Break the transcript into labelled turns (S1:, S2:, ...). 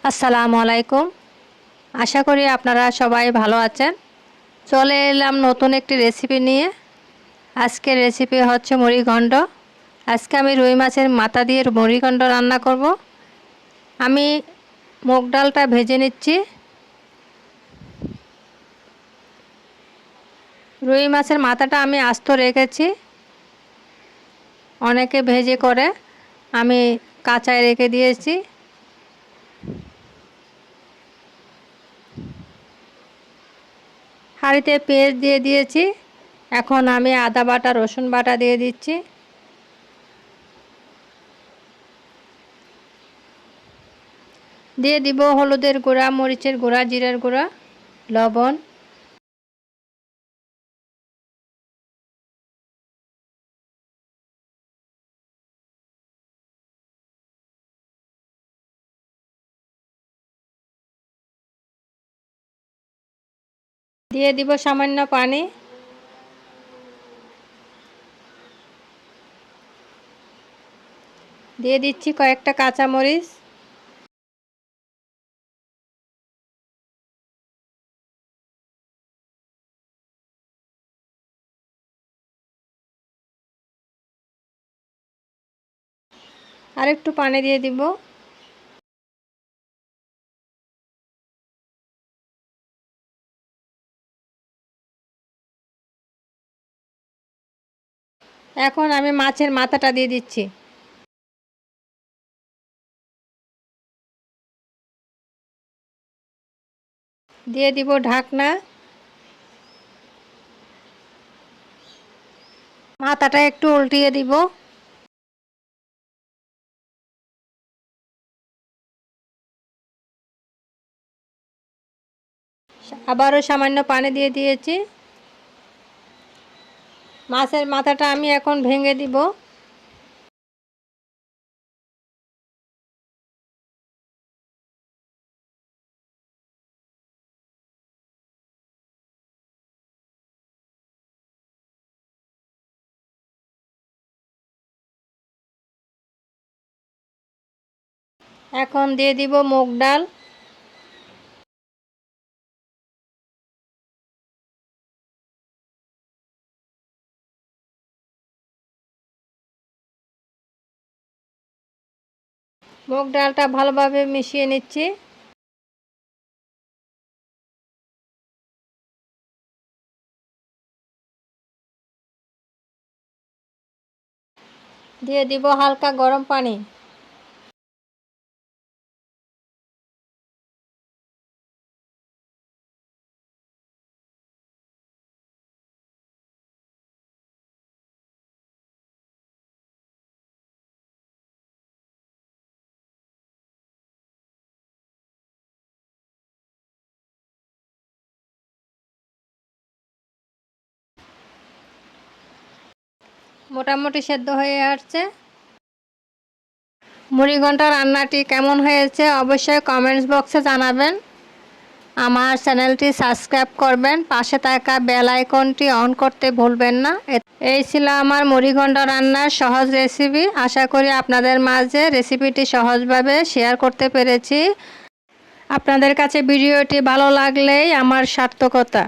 S1: আসসালামু আলাইকুম। আশা করি আপনারা সবাই ভালো আছেন। চলে এলাম নতুন একটি রেসিপি নিয়ে। আজকের রেসিপি হচ্ছে মুড়িঘণ্ট। আজকে আমি রুই মাছের মাথা দিয়ে মুড়িঘণ্ট রান্না করব। আমি মুগ ডালটা ভেজে নিচ্ছি। রুই মাছের মাথাটা আমি আস্ত রেখেছি, অনেকে ভেজে করে, আমি কাঁচায় রেখে দিয়েছি। হাঁড়িতে পেঁয়াজ দিয়ে দিয়েছি। এখন আমি আদা বাটা রসুন বাটা দিয়ে দিচ্ছি। দিয়ে দিব হলুদের গুঁড়া, মরিচের গুঁড়া, জিরার গুঁড়া, লবণ। দিয়ে দিব সামান্য পানি। দিয়ে দিচ্ছি কয়েকটা কাঁচামরিচ। আর একটু পানি দিয়ে দিব। এখন আমি মাছের মাথাটা দিয়ে দিচ্ছি। দিয়ে দিব ঢাকনা। মাথাটা একটু উল্টিয়ে দিব। আবারও সামান্য পানি দিয়ে দিয়েছি। মাছের মাথাটা আমি এখন ভেঙে দিব। এখন দিয়ে দিব মুগ ডাল। মুগ ডালটা ভালোভাবে মিশিয়ে নিচ্ছি। দিয়ে দিব হালকা গরম পানি। মোটামুটি সেদ্ধ হয়ে আসছে। মুড়িঘণ্ট রান্নাটি কেমন হয়েছে অবশ্যই কমেন্টস বক্সে জানাবেন। আমার চ্যানেলটি সাবস্ক্রাইব করবেন, পাশে থাকা বেল আইকনটি অন করতে ভুলবেন না। এই ছিল আমার মুড়িঘণ্ট রান্নার সহজ রেসিপি। আশা করি আপনাদের মাঝে রেসিপিটি সহজভাবে শেয়ার করতে পেরেছি। আপনাদের কাছে ভিডিওটি ভালো লাগলেই আমার সার্থকতা।